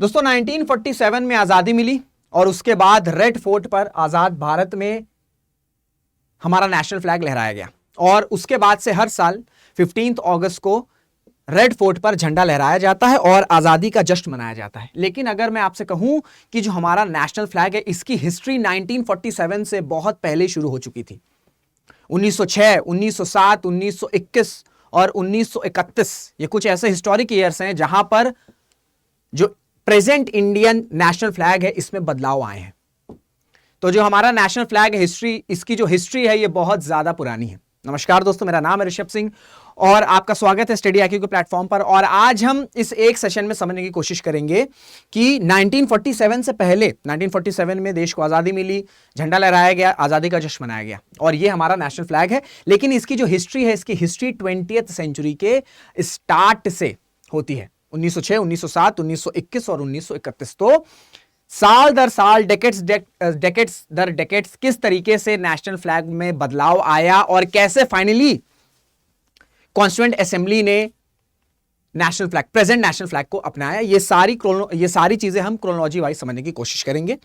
दोस्तों 1947 में आजादी मिली और उसके बाद रेड फोर्ट पर आजाद भारत में हमारा नेशनल फ्लैग लहराया गया और उसके बाद से हर साल 15 अगस्त को रेड फोर्ट पर झंडा लहराया जाता है और आजादी का जश्न मनाया जाता है। लेकिन अगर मैं आपसे कहूं कि जो हमारा नेशनल फ्लैग है इसकी हिस्ट्री 1947 से बहुत पहले शुरू हो चुकी थी। 1906, 1907, 1921 और 1931 ये कुछ ऐसे हिस्टोरिक ईयर्स हैं जहां पर जो प्रेजेंट इंडियन नेशनल फ्लैग है इसमें बदलाव आए हैं। तो जो हमारा नेशनल फ्लैग हिस्ट्री, इसकी जो हिस्ट्री है ये बहुत ज्यादा पुरानी है। नमस्कार दोस्तों, मेरा नाम है ऋषभ सिंह और आपका स्वागत है स्टडी IQ के प्लेटफॉर्म पर। और आज हम इस एक सेशन में समझने की कोशिश करेंगे कि 1947 से पहले, 1947 में देश को आजादी मिली, झंडा लहराया गया, आजादी का जश्न मनाया गया और ये हमारा नेशनल फ्लैग है। लेकिन इसकी जो हिस्ट्री है, इसकी हिस्ट्री 20th सेंचुरी के स्टार्ट से होती है। 1906, 1907, 1921 और 1931। तो साल दर साल, डेकेड्स दर डेकेड्स किस तरीके से नेशनल फ्लैग में बदलाव आया और कैसे फाइनली कॉन्स्टिट्यूएंट असेंबली ने national flag, present national flag को अपनाया, ये सारी चीजें हम क्रोनोलॉजी वाइज समझने की कोशिश करेंगे।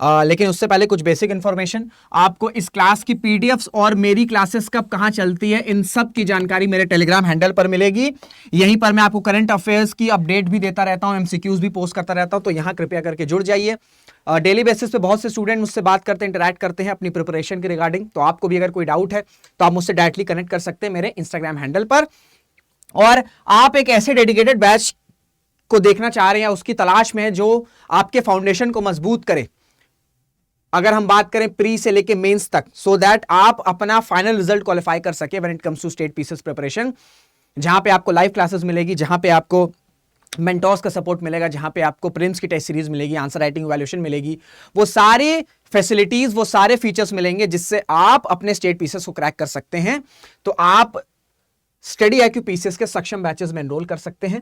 लेकिन उससे पहले कुछ बेसिक इंफॉर्मेशन, आपको इस क्लास की पीडीएफ्स और मेरी क्लासेस कब कहां चलती है इन सब की जानकारी मेरे टेलीग्राम हैंडल पर मिलेगी। यहीं पर मैं आपको करंट अफेयर्स की अपडेट भी देता रहता हूं, MCQs भी पोस्ट करता रहता हूं, तो यहां कृपया करके जुड़ जाइए। डेली बेसिस पे बहुत से स्टूडेंट मुझसे बात करते हैं, इंटरैक्ट करते हैं अपनी प्रिपरेशन के रिगार्डिंग। तो आपको भी अगर कोई डाउट है तो आप मुझसे डायरेक्टली कनेक्ट कर सकते हैं मेरे इंस्टाग्राम हैंडल पर। और आप एक ऐसे डेडिकेटेड बैच को देखना चाह रहे हैं, उसकी तलाश में है जो आपके फाउंडेशन को मजबूत करे, अगर हम बात करें प्री से लेके मेंस तक, सो दैट आप अपना फाइनल रिजल्ट क्वालिफाई कर सके when it comes to state PCS preparation, जहां पे आपको लाइव क्लासेस मिलेगी, जहां पे आपको मेंटोर्स का सपोर्ट मिलेगा, जहां पे आपको प्रिम्स की टेस्ट सीरीज मिलेगी, आंसर राइटिंग इवैल्यूएशन मिलेगी, वो सारी फैसिलिटीज, वो सारे फीचर्स मिलेंगे जिससे आप अपने स्टेट पीसीएस को क्रैक कर सकते हैं। तो आप स्टडी IQ पीसीएस के सक्षम बैचेस में एनरोल कर सकते हैं।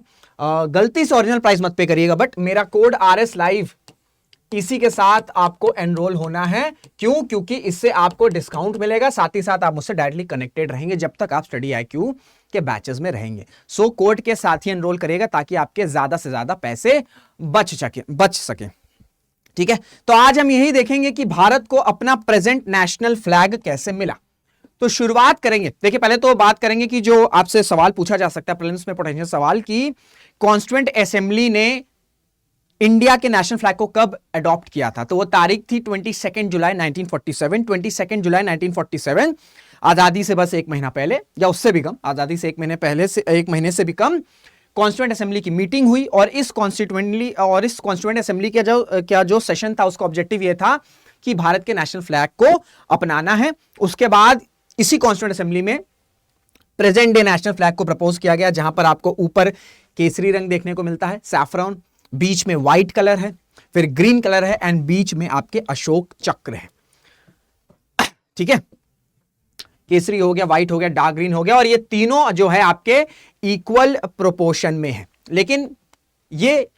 गलती से ओरिजिनल प्राइस मत पे करिएगा, बट मेरा कोड RS लाइव इसी के साथ आपको एनरोल होना है। क्यों? क्योंकि इससे आपको डिस्काउंट मिलेगा, साथ ही साथ आप मुझसे डायरेक्टली कनेक्टेड रहेंगे जब तक आप स्टडी IQ के बैचेस में रहेंगे। सो कोड के साथ ही एनरोल करिएगा ताकि आपके ज्यादा से ज्यादा पैसे बच सके। ठीक है, तो आज हम यही देखेंगे कि भारत को अपना प्रेजेंट नेशनल फ्लैग कैसे मिला। तो शुरुआत करेंगे, देखिए पहले तो बात करेंगे कि जो आपसे सवाल पूछा जा सकता है प्रीलिम्स में, पोटेंशियल सवाल, कि कॉन्स्टिट्यूएंट असेंबली ने इंडिया के नेशनल फ्लैग को कब अडॉप्ट किया था। तो वो तारीख थी 22 जुलाई 1947। 22 जुलाई 1947, आजादी से बस एक महीना पहले या उससे भी कम, आजादी से एक महीने से भी कम, कॉन्स्टिट्यूएंट असेंबली की मीटिंग हुई और इस कॉन्स्टिट्यूएंट असेंबली का जो सेशन था उसका ऑब्जेक्टिव ये था कि भारत के नेशनल फ्लैग को अपनाना है। उसके बाद इसी कॉन्स्टिट्यूएंट असेंबली में प्रेजेंट डे नेशनल फ्लैग को प्रपोज किया गया, जहां पर आपको ऊपर केसरी रंग देखने को मिलता है, सैफरॉन, बीच में व्हाइट कलर है, फिर ग्रीन कलर है एंड बीच में आपके अशोक चक्र है। ठीक है, केसरी हो गया, व्हाइट हो गया, डार्क ग्रीन हो गया, और ये तीनों जो है आपके इक्वल प्रोपोर्शन में है। लेकिन ये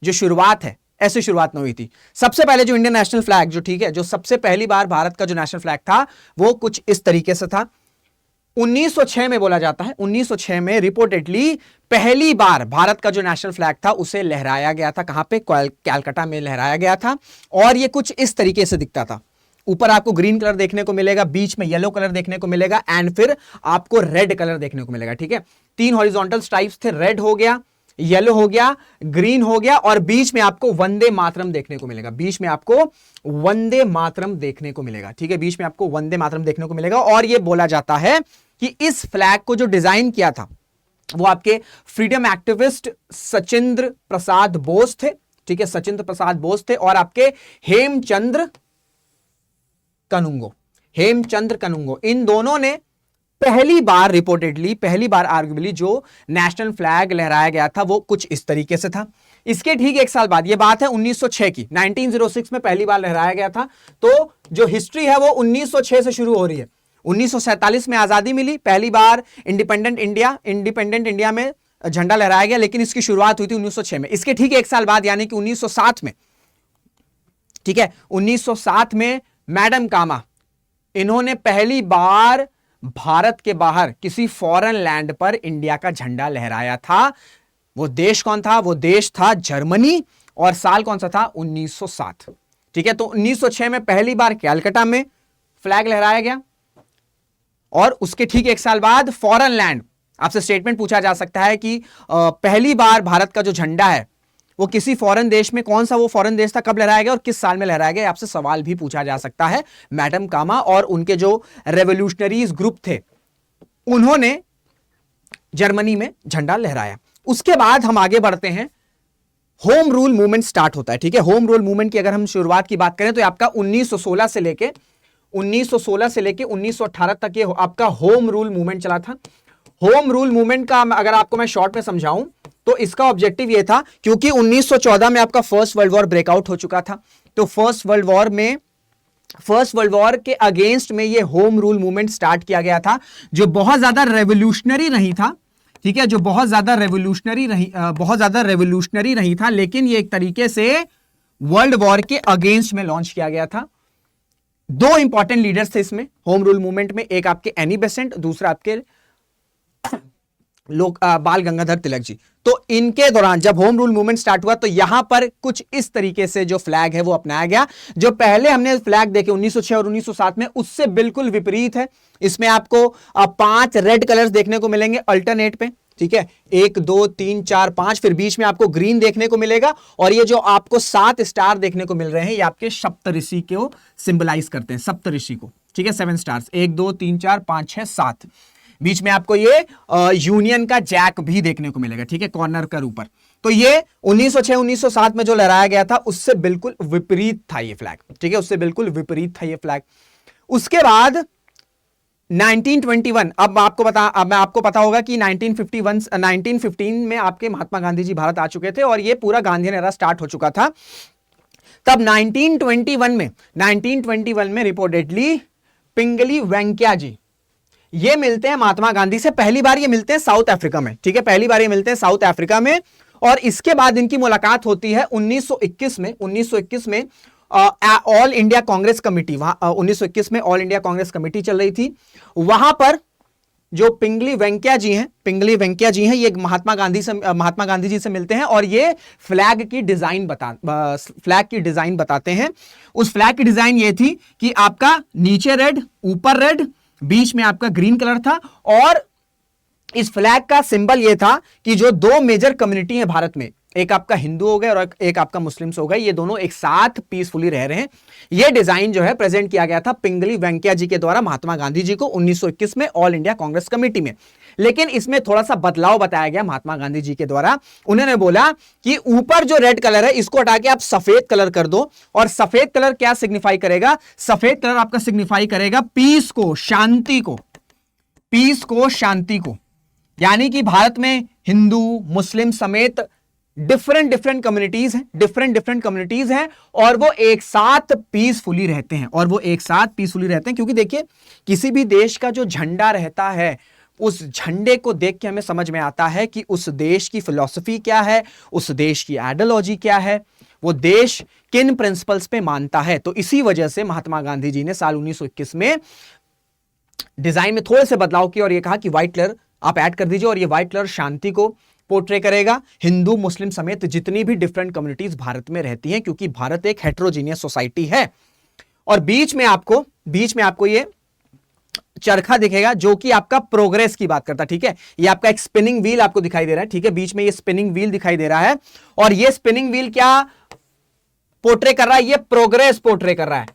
जो शुरुआत है, ऐसे शुरुआत नहीं हुई थी। सबसे पहले जो इंडियन नेशनल फ्लैग, जो ठीक है, जो सबसे पहली बार भारत का जो नेशनल फ्लैग था वो कुछ इस तरीके से था। 1906 में बोला जाता है, 1906 में रिपोर्टेडली पहली बार भारत का जो नेशनल फ्लैग था उसे लहराया गया था। कहां पे? कैलकाटा में लहराया गया था और ये कुछ इस तरीके से दिखता था। ऊपर आपको ग्रीन कलर देखने को मिलेगा, बीच में येलो कलर देखने को मिलेगा एंड फिर आपको रेड कलर देखने को मिलेगा। ठीक है, 3 हॉरिजॉन्टल स्ट्राइप्स थे, रेड हो गया, येलो हो गया, ग्रीन हो गया, और बीच में आपको वंदे मातरम देखने को मिलेगा। बीच में आपको वंदे मातरम देखने को मिलेगा। ठीक है, बीच में आपको वंदे मातरम देखने को मिलेगा। और यह बोला जाता है कि इस फ्लैग को जो डिजाइन किया था वो आपके फ्रीडम एक्टिविस्ट सचिंद्र प्रसाद बोस थे। ठीक है, सचिंद्र प्रसाद बोस थे और आपके हेमचंद्र कनुंगो, इन दोनों ने पहली बार आर्गुबली जो नेशनल फ्लैग लहराया गया था वो कुछ इस तरीके से था। इसके ठीक एक साल बाद, ये बात है 1906 की, 1906 में पहली बार लहराया गया था। तो जो हिस्ट्री है वो 1906 से शुरू हो रही है। 1947 में आजादी मिली, पहली बार इंडिपेंडेंट इंडिया में झंडा लहराया गया, लेकिन इसकी शुरुआत हुई थी 1906 में। इसके ठीक एक साल बाद यानी कि 1907 में, ठीक है, 1907 में मैडम कामा, इन्होंने पहली बार भारत के बाहर किसी फॉरेन लैंड पर इंडिया का झंडा लहराया था। वो देश कौन था? वो देश था जर्मनी। और साल कौन सा था? 1907। ठीक है, तो 1906 में पहली बार कैलकाटा में फ्लैग लहराया गया और उसके ठीक एक साल बाद फॉरेन लैंड, आपसे स्टेटमेंट पूछा जा सकता है कि पहली बार भारत का जो झंडा है वो किसी फॉरेन देश में, कौन सा वो फॉरेन देश था, कब लहराया गया और किस साल में लहराया गया, आपसे सवाल भी पूछा जा सकता है। मैडम कामा और उनके जो रेवोल्यूशनरीज ग्रुप थे उन्होंने जर्मनी में झंडा लहराया। उसके बाद हम आगे बढ़ते हैं, होम रूल मूवमेंट स्टार्ट होता है। ठीक है, होम रूल मूवमेंट की अगर हम शुरुआत की बात करें तो आपका 1916 से लेके 1918 तक ये आपका होम रूल मूवमेंट चला था। होम रूल मूवमेंट का अगर आपको मैं शॉर्ट में समझाऊं तो इसका ऑब्जेक्टिव ये था, क्योंकि 1914 में आपका फर्स्ट वर्ल्ड वॉर ब्रेकआउट हो चुका था, तो फर्स्ट वर्ल्ड वॉर के अगेंस्ट में ये होम रूल मूवमेंट स्टार्ट किया गया था, जो बहुत ज्यादा रेवोल्यूशनरी नहीं था। ठीक है, जो बहुत ज्यादा रेवोल्यूशनरी नहीं था, लेकिन ये एक तरीके से वर्ल्ड वॉर के अगेंस्ट में लॉन्च किया गया था। दो इंपॉर्टेंट लीडर्स थे इसमें, होम रूल मूवमेंट में, एक आपके एनी बेसेंट, दूसरा आपके बाल गंगाधर तिलक जी। तो इनके दौरान जब होम रूल मूवमेंट स्टार्ट हुआ तो यहां पर कुछ इस तरीके से जो फ्लैग है वो अपनाया गया। जो पहले हमने फ्लैग देखे 1906 और 1907 में, उससे बिल्कुल विपरीत है। इसमें आपको 5 रेड कलर्स देखने को मिलेंगे अल्टरनेट पे। ठीक है, 1 2 3 4 5, फिर बीच में आपको ग्रीन देखने को मिलेगा, और ये जो आपको 7 स्टार देखने को मिल रहे हैं ये आपके सप्तऋषि को सिंबलाइज करते हैं, सप्तऋषि को। ठीक है, 7 स्टार्स, 1 2 3 4 5 6 7। बीच में आपको ये यूनियन का जैक भी देखने को मिलेगा। ठीक है, कॉर्नर कर ऊपर। तो ये 1906 1907 में जो लहराया गया था उससे बिल्कुल विपरीत था ये फ्लैग। ठीक है, उससे बिल्कुल विपरीत था ये फ्लैग। उसके बाद 1921, अब मैं आपको पता होगा कि 1915 में आपके महात्मा गांधी जी भारत आ चुके थे और ये पूरा गांधीयन एरा स्टार्ट हो चुका था। तब 1921 में रिपोर्टेडली पिंगली वेंकैया जी ये मिलते हैं महात्मा गांधी से। पहली बार ये मिलते हैं साउथ अफ्रीका में। ठीक है, पहली बार ये मिलते हैं साउथ अफ्रीका में, और इसके बाद इनकी मुलाकात होती है 1921 में ऑल इंडिया कांग्रेस कमेटी, वहां 1921 में ऑल इंडिया कांग्रेस कमेटी चल रही थी। वहां पर जो पिंगली वेंकैया जी हैं ये महात्मा गांधी जी से मिलते हैं और ये फ्लैग की डिजाइन बताते हैं। उस फ्लैग की डिजाइन ये थी कि आपका नीचे रेड, ऊपर रेड, बीच में आपका ग्रीन कलर था, और इस फ्लैग का सिंबल यह था कि जो 2 मेजर कम्युनिटी है भारत में, एक आपका हिंदू हो गए और एक आपका मुस्लिम्स हो गए, ये दोनों एक साथ पीसफुली रह रहे हैं। ये डिजाइन जो है प्रेजेंट किया गया था पिंगली वेंकैया जी के द्वारा महात्मा गांधी जी को 1921 में ऑल इंडिया कांग्रेस कमेटी में। लेकिन इसमें थोड़ा सा बदलाव बताया गया महात्मा गांधी जी के द्वारा। उन्होंने बोला कि ऊपर जो रेड कलर है इसको हटा के आप सफेद कलर कर दो, और सफेद कलर क्या सिग्निफाई करेगा? सफेद कलर आपका सिग्निफाई करेगा पीस को, शांति को। यानी कि भारत में हिंदू मुस्लिम समेत डिफरेंट कम्युनिटीज हैं और वो एक साथ पीसफुली रहते हैं क्योंकि देखिए किसी भी देश का जो झंडा रहता है उस झंडे को देख के हमें समझ में आता है कि उस देश की फिलॉसफी क्या है, उस देश की आइडियोलॉजी क्या है, वो देश किन प्रिंसिपल्स पे मानता है। तो इसी वजह से महात्मा गांधी जी ने साल 1921 में डिजाइन में थोड़े से बदलाव किए और ये कहा कि व्हाइट कलर आप ऐड कर दीजिए, और ये व्हाइट कलर शांति को पोर्ट्रे करेगा, हिंदू मुस्लिम समेत जितनी भी डिफरेंट कम्युनिटीज भारत में रहती हैं, क्योंकि भारत एक हेटेरोजीनियस सोसाइटी है। और बीच में आपको ये चरखा दिखेगा जो कि आपका प्रोग्रेस की बात करता है। ठीक है, ये आपका एक स्पिनिंग व्हील आपको दिखाई दे रहा है। ठीक है, बीच में ये स्पिनिंग व्हील दिखाई दे रहा है, और ये स्पिनिंग व्हील क्या पोर्ट्रे कर रहा है? ये प्रोग्रेस पोर्ट्रे कर रहा है।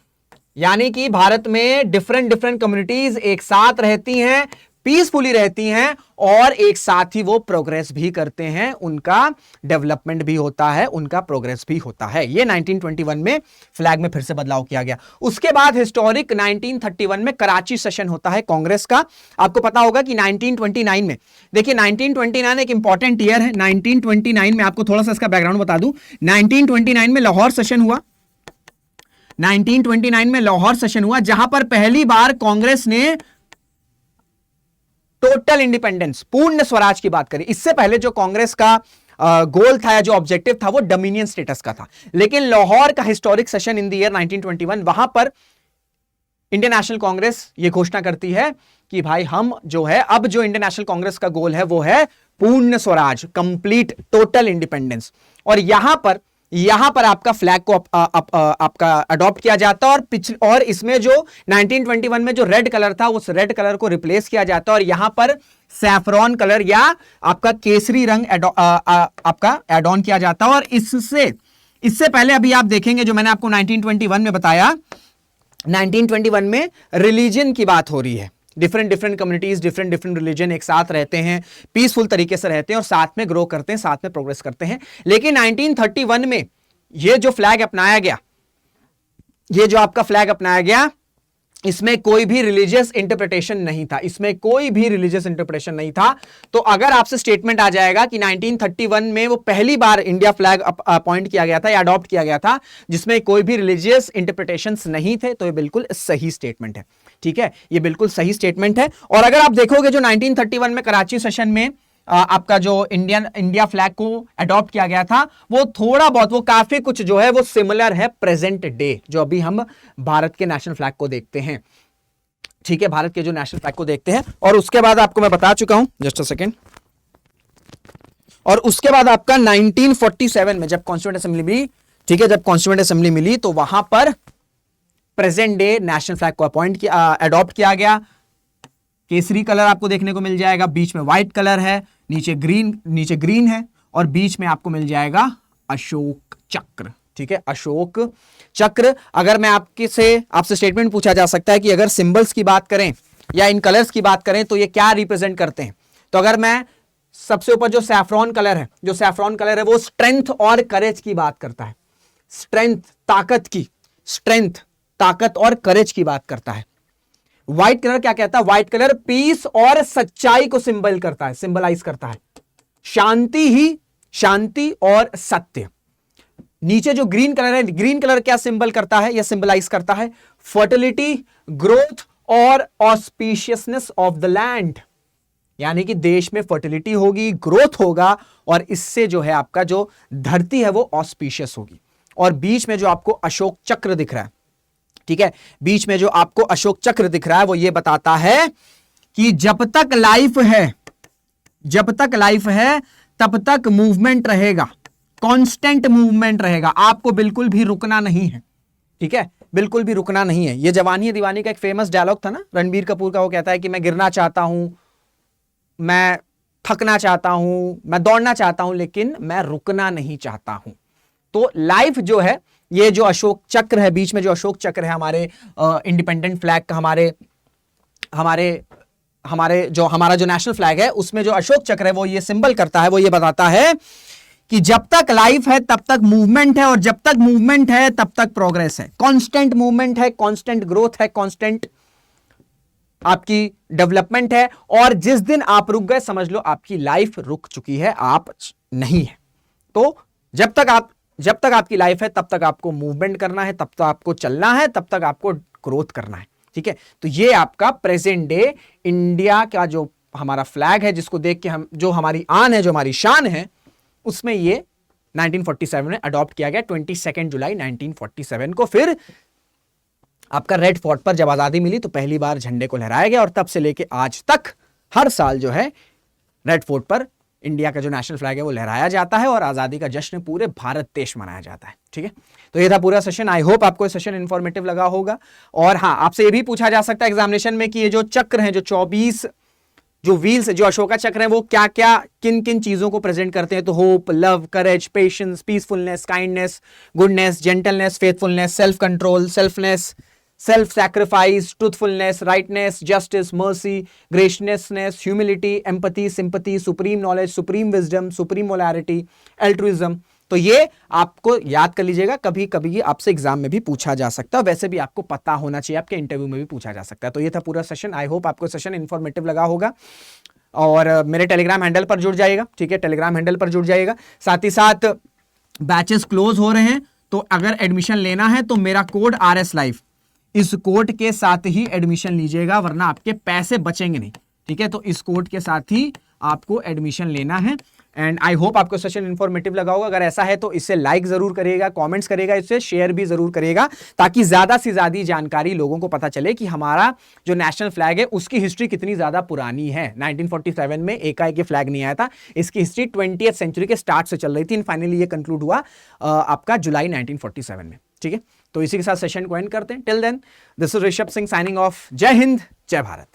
यानी कि भारत में डिफरेंट कम्युनिटीज एक साथ रहती हैं, पीसफुली रहती हैं, और एक साथ ही वो प्रोग्रेस भी करते हैं, उनका डेवलपमेंट भी होता है, उनका प्रोग्रेस भी होता है। ये 1921 में फ्लैग में फिर से बदलाव किया गया। उसके बाद हिस्टोरिक 1931 में कराची सेशन होता है कांग्रेस का। आपको पता होगा कि 1929 में, देखिए 1929 एक इंपॉर्टेंट ईयर है। 1929 में आपको थोड़ा सा इसका बैकग्राउंड बता दूं, 1929 में लाहौर सेशन हुआ। 1929 में लाहौर सेशन हुआ जहां पर पहली बार कांग्रेस ने टोटल इंडिपेंडेंस, पूर्ण स्वराज की बात करें। इससे पहले जो कांग्रेस का गोल था या जो ऑब्जेक्टिव था वो डोमिनियन स्टेटस का था, लेकिन लाहौर का historic session in the year 1921, वहां पर इंडियन नेशनल कांग्रेस ये घोषणा करती है कि भाई हम जो है, अब जो इंडियन नेशनल कांग्रेस का गोल है वो है पूर्ण स्वराज, कंप्लीट टोटल इंडिपेंडेंस। और यहां पर यहां पर आपका फ्लैग को आपका अडॉप्ट किया जाता है और इसमें जो 1921 में जो रेड कलर था उस रेड कलर को रिप्लेस किया जाता है और यहां पर सैफरॉन कलर या आपका केसरी रंग आपका एड ऑन किया जाता है। और इससे पहले अभी आप देखेंगे जो मैंने आपको 1921 में बताया, 1921 में रिलीजन की बात हो रही है। डिफरेंट कम्युनिटीज, डिफरेंट रिलीजन एक साथ रहते हैं, पीसफुल तरीके से रहते हैं और साथ में ग्रो करते हैं, साथ में प्रोग्रेस करते हैं। लेकिन 1931 में ये जो फ्लैग अपनाया गया, ये जो आपका फ्लैग अपनाया गया, इसमें कोई भी रिलीजियस इंटरप्रिटेशन नहीं था, इसमें कोई भी रिलीजियस इंटरप्रिटेशन नहीं था। तो अगर आपसे स्टेटमेंट आ जाएगा कि 1931 में वो पहली बार इंडिया फ्लैग अपॉइंट किया गया था या अडॉप्ट किया गया था जिसमें कोई भी रिलीजियस इंटरप्रिटेशंस नहीं थे, तो ये बिल्कुल सही स्टेटमेंट है। ठीक है, ये बिल्कुल सही स्टेटमेंट है। और अगर आप देखोगे जो 1931 में कराची सेशन में आपका जो इंडिया फ्लैग को अडॉप्ट किया गया था, वो थोड़ा बहुत, वो काफी कुछ जो है वो सिमिलर है प्रेजेंट डे जो अभी हम भारत के नेशनल फ्लैग को देखते हैं। ठीक है, भारत के जो नेशनल फ्लैग को देखते हैं। और उसके बाद आपको मैं बता चुका हूं, जस्ट अ सेकेंड, और उसके बाद आपका 1947 में जब कॉन्स्टिट्यूएंट असेंबली मिली, ठीक है, जब कॉन्स्टिट्यूएंट असेंबली मिली तो वहां पर प्रेजेंट डे नेशनल फ्लैग को अडॉप्ट किया गया। केसरी कलर आपको देखने को मिल जाएगा, बीच में व्हाइट कलर है, नीचे ग्रीन है और बीच में आपको मिल जाएगा अशोक चक्र। ठीक है, अशोक चक्र। अगर मैं आपसे स्टेटमेंट पूछा जा सकता है कि अगर सिंबल्स की बात करें या इन कलर्स की बात करें तो ये क्या रिप्रेजेंट करते हैं, तो अगर मैं सबसे ऊपर जो सैफरॉन कलर है, वो स्ट्रेंथ और करेज की बात करता है। स्ट्रेंथ, ताकत और करेज की बात करता है। व्हाइट कलर क्या कहता है? व्हाइट कलर पीस और सच्चाई को सिंबलाइज करता है। शांति और सत्य। नीचे जो ग्रीन कलर है, ग्रीन कलर क्या सिंबल करता है? यह सिंबलाइज करता है फर्टिलिटी, ग्रोथ और ऑस्पिशियसनेस ऑफ द लैंड, यानी कि देश में फर्टिलिटी होगी, ग्रोथ होगा और इससे जो है आपका जो धरती है वो ऑस्पिशियस होगी। और बीच में जो आपको अशोक चक्र दिख रहा है, ठीक है, बीच में जो आपको अशोक चक्र दिख रहा है वो ये बताता है कि जब तक लाइफ है तब तक मूवमेंट रहेगा, कांस्टेंट मूवमेंट रहेगा, आपको बिल्कुल भी रुकना नहीं है। ठीक है, बिल्कुल भी रुकना नहीं है। ये जवानी है दीवानी का एक फेमस डायलॉग था ना रणबीर कपूर का, वो कहता है कि मैं गिरना चाहता हूं, मैं थकना चाहता हूं, मैं दौड़ना चाहता हूं, लेकिन मैं रुकना नहीं चाहता हूं। तो लाइफ जो है, ये जो अशोक चक्र है, बीच में जो अशोक चक्र है हमारे इंडिपेंडेंट फ्लैग का, हमारा जो नेशनल फ्लैग है उसमें जो अशोक चक्र है वो ये सिंबल करता है, वो ये बताता है कि जब तक लाइफ है तब तक मूवमेंट है और जब तक मूवमेंट है तब तक प्रोग्रेस है। कांस्टेंट मूवमेंट है, कांस्टेंट ग्रोथ है, कांस्टेंट आपकी डेवलपमेंट है। और जिस दिन आप रुक गए समझ लो आपकी लाइफ रुक चुकी है, आप नहीं है। तो जब तक आपकी लाइफ है तब तक आपको मूवमेंट करना है, तब तक आपको चलना है, तब तक आपको ग्रोथ करना है। ठीक है, तो ये आपका प्रेजेंट डे इंडिया का जो हमारा फ्लैग है, जिसको देख के हम, जो हमारी आन है, जो हमारी शान है, उसमें ये 1947 में अडॉप्ट किया गया। 22 जुलाई 1947 को फिर आपका रेड फोर्ट पर जब आजादी मिली तो पहली बार झंडे को लहराया गया और तब से लेके आज तक हर साल जो है रेड फोर्ट पर इंडिया का जो नेशनल फ्लैग है वो लहराया जाता है और आजादी का जश्न पूरे भारत देश मनाया जाता है। ठीक है, तो ये था पूरा सेशन। आई होप आपको ये सेशन इंफॉर्मेटिव लगा होगा। और हाँ, आपसे ये भी पूछा जा सकता है एग्जामिनेशन में कि ये जो चक्र हैं, जो 24 जो व्हील्स है, जो अशोका चक्र है, वो क्या क्या किन किन चीजों को प्रेजेंट करते हैं? तो hope, love, courage, patience, peacefulness, kindness, goodness, gentleness, faithfulness, self control, selfness, self sacrifice, truthfulness, rightness, justice, mercy, graciousness, humility, empathy, sympathy, supreme knowledge, supreme wisdom, supreme morality, altruism. तो ये आपको याद कर लीजिएगा, कभी कभी ये आपसे एग्जाम में भी पूछा जा सकता है, वैसे भी आपको पता होना चाहिए, आपके इंटरव्यू में भी पूछा जा सकता है। तो ये था पूरा सेशन। आई होप आपको सेशन इंफॉर्मेटिव लगा होगा और मेरे टेलीग्राम हैंडल पर जुड़ जाइएगा। ठीक है, टेलीग्राम हैंडल पर जुड़ जाइएगा। साथ ही साथ बैचेस क्लोज हो रहे हैं, तो अगर एडमिशन लेना है तो मेरा कोड RS Life, इस कोड के साथ ही एडमिशन लीजिएगा, वरना आपके पैसे बचेंगे नहीं। ठीक है, तो इस कोड के साथ ही आपको एडमिशन लेना है। एंड आई होप आपको सेशन इन्फॉर्मेटिव लगा होगा। अगर ऐसा है तो इसे लाइक जरूर करिएगा, कमेंट्स करिएगा, इसे शेयर भी जरूर करिएगा, ताकि ज्यादा से ज्यादा जानकारी लोगों को पता चले कि हमारा जो नेशनल फ्लैग है उसकी हिस्ट्री कितनी ज्यादा पुरानी है। 1947 में एकाएक फ्लैग नहीं आया था, इसकी हिस्ट्री 20th सेंचुरी के स्टार्ट से चल रही थी। फाइनली ये कंक्लूड हुआ आपका जुलाई 1947 में। ठीक है, तो इसी के साथ सेशन को एंड करते हैं। Till then, this is Rishabh Singh signing off. जय हिंद, जय भारत।